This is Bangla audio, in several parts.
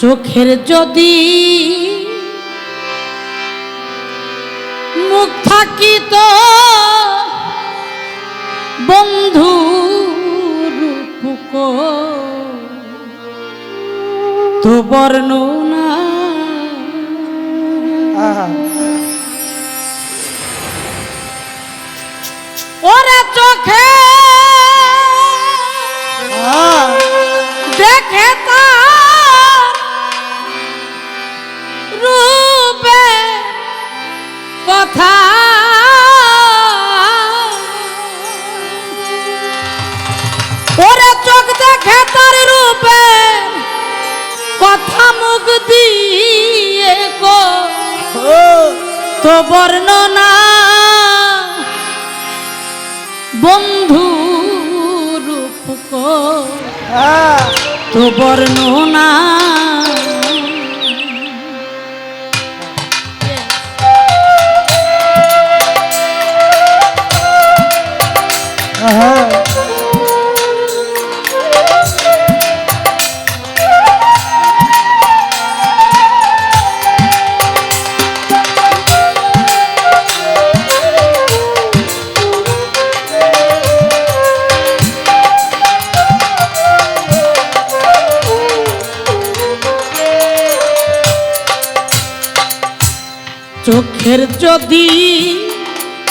চোখের যদি মুখ থাকিত বন্ধু রূপক তো বর্ণনা ওরে চোখে দেখে তার রূপে কথা ওরে চোখ দেখে তার রূপে কথা মুখ দিয়ে গো তো বর্ণনা বন্ধু রূপক তো বর্ণনা চোখের যদি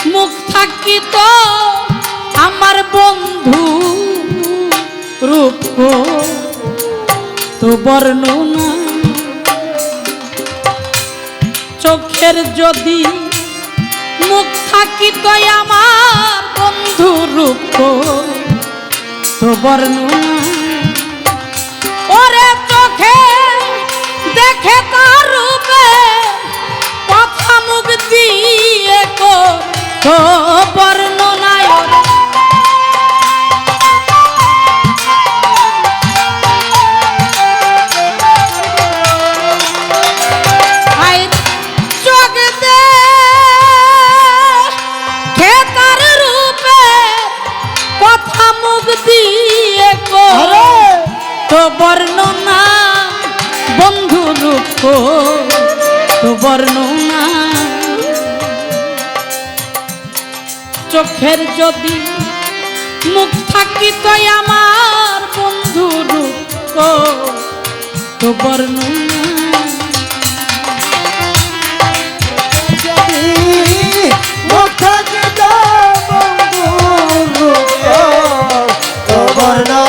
মুখ থাকিত আমার বন্ধু রূপ তো বর্ণনা চোখের যদি মুখ থাকিত আমার বন্ধু রূপ তো বর্ণনা ওরে চোখে দেখে তার রূপে কথা মুখ দিয়ে তো বর্ণনায় চোখ দেখে তার রূপে কথা মুখ দিয়ে তো বর্ণনা বন্ধু রূপ তো বর্ণনা চোখের যদি মুখ থাকিত আমার বন্ধু রূপ তো বর্ণনা মুখ থাকিত বন্ধু রূপ তো বর্ণনা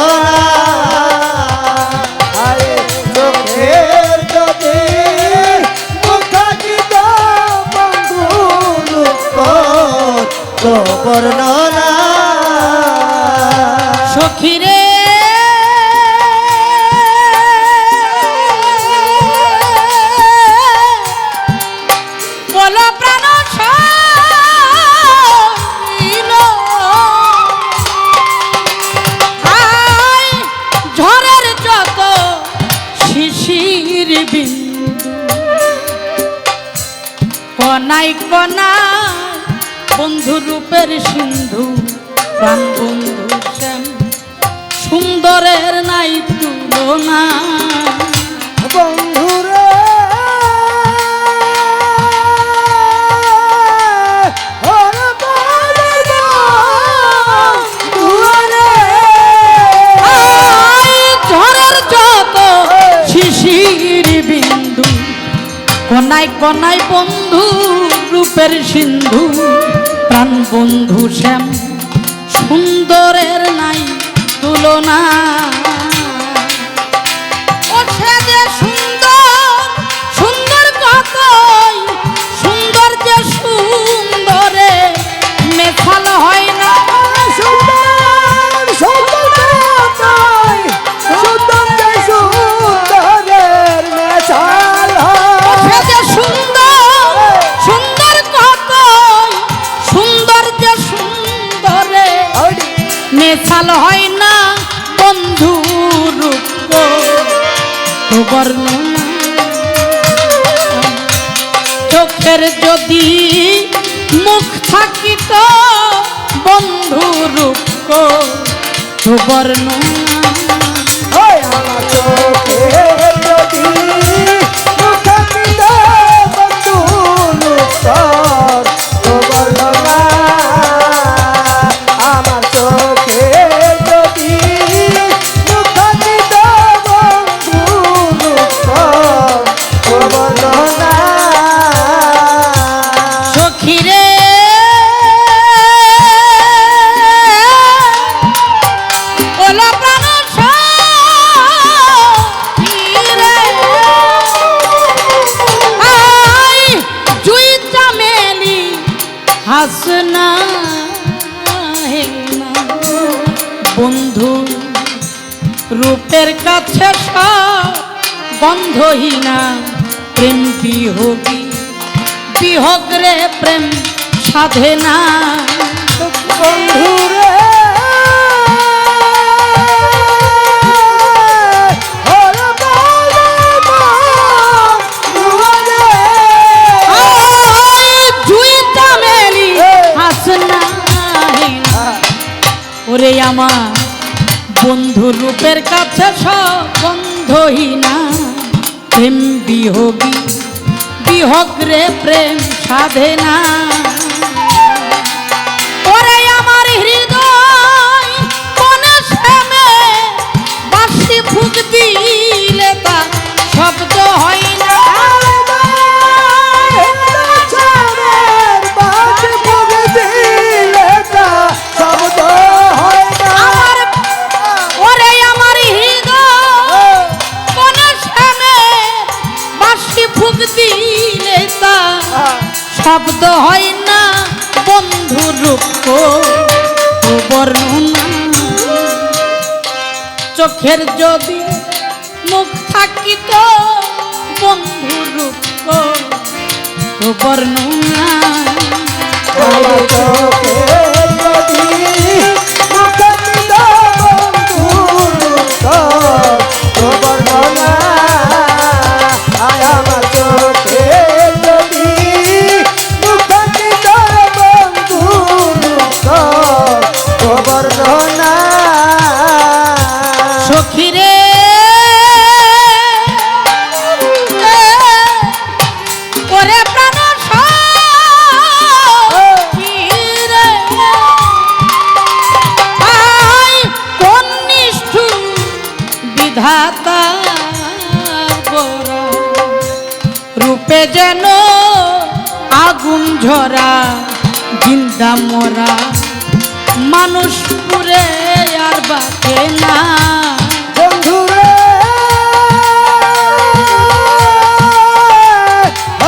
বর্ণনা সখীরে বলো প্রাণ ঝড়ের যত শিশির বিন্দু কনাই কনাই বন্ধু রূপের সিন্ধু প্রাণ বন্ধু শ্যাম সুন্দরের নাই তুলনা বন্ধুরে ঝড়ের যত শিশির বিন্দু কনাই কনাই বন্ধু রূপের সিন্ধু প্রাণ বন্ধু শ্যাম সুন্দরের নাই তুলনা ও সে যে সুন্দর সুন্দর কতই সুন্দর যে সুন্দরে মেশাল হয় না সুন্দর সুন্দর কতই সুন্দর যে সুন্দরের মেশাল সে যে সুন্দর সুন্দর কতই সুন্দর যে সুন্দরে মেশাল হয় না বন্ধু রূপ তো বর্ণনা চোখের যদি মুখ থাকিত বন্ধু রূপ তো বর্ণনা আমার চোখে যদি সব গন্ধহীনা প্রেম বিয়োগী বিহগ রে প্রেম সাধে না বন্ধুরে ওরে বলে বন্ধুরে জুইটা মেলি হাসনা ওরে আমার বন্ধু রূপের কাছে সব বন্ধহীনা প্রেম বিয়োগী বিহগ রে প্রেম সাধে না ওরে আমার হৃদয় কোনে শ্যামে বাঁশি ফুঁক দিলে তা শব্দ হয় না আমার ওরে আমার হৃদয় কোনে শ্যামে বাঁশি ফুঁক দিলে তা শব্দ হয় না বন্ধু রূপ বর্ণনা চোখের যদি মুখ থাকিত বন্ধু রূপ বর্ণনা সখিরে ওরে প্রাণ সখিরে আই কোন নিষ্ঠুর বিধাতা গোরা রূপে যেন আগুন ঝরা জিন্দা মরা মানুষ পুরে আর বাঁচে না বন্ধুরে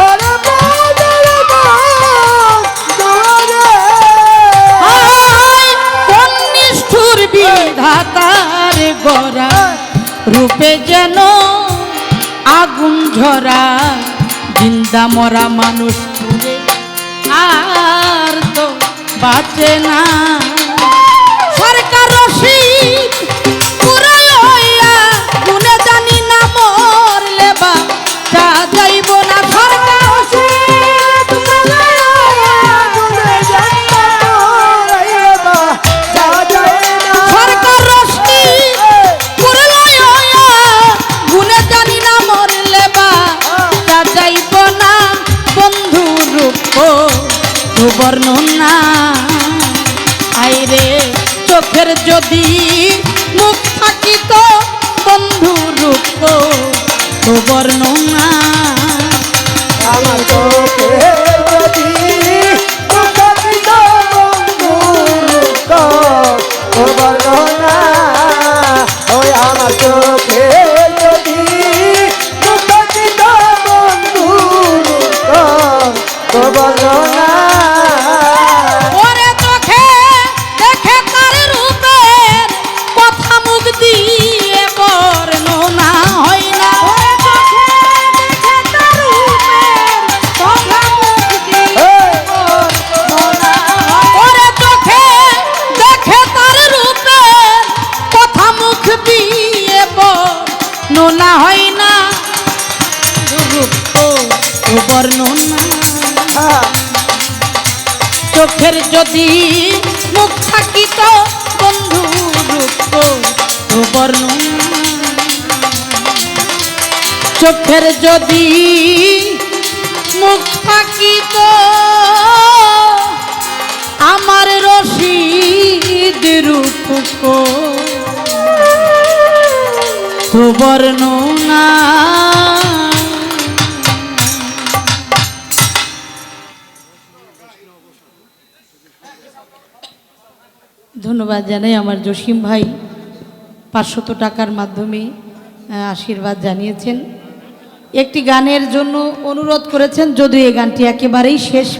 ওরে বলে বন্ধুরে আয় কোন নিষ্ঠুর বিধাতার গড়া রূপে যেন আগুন ঝরা জিন্দা মরা মানুষ পুরে আর তো বাঁচে না সরকার রশিদ পুরে হইয়া গুনে জানি না মরলে বা তা যাইব না সরকার রশিদ সরকার রশিদ পুরে হইয়া গুনে জানি না মরলে বা তা যাইব না বন্ধু রূপ বর্ণনা আইরে চোখের যদি মুখ থাকিত বন্ধু রূপ বর্ণনা আমার চোখে যদি মুখাপিত বন্ধু বর্ণনা ওই আমার চোখে যদি মুখাপিত বন্ধু বর্ণনা ওরে চোখে দেখে তার রূপের কথা মুখ দিয়ে বর্ণনা হয় না ওরে চোখে দেখে তার রূপের কথা মুখ দিয়ে বর্ণনা হয় না রূপ বর্ণনা চোখের যদি মুখ থাকিত বন্ধু রূপ বর্ণনা চোখের যদি মুখ থাকিত আমার রশিদ রূপ বর্ণনা ধন্যবাদ জানাই আমার জসিম ভাই 500 টাকার মাধ্যমে আশীর্বাদ জানিয়েছেন। একটি গানের জন্য অনুরোধ করেছেন, যদিও এই গানটি একেবারেই শেষ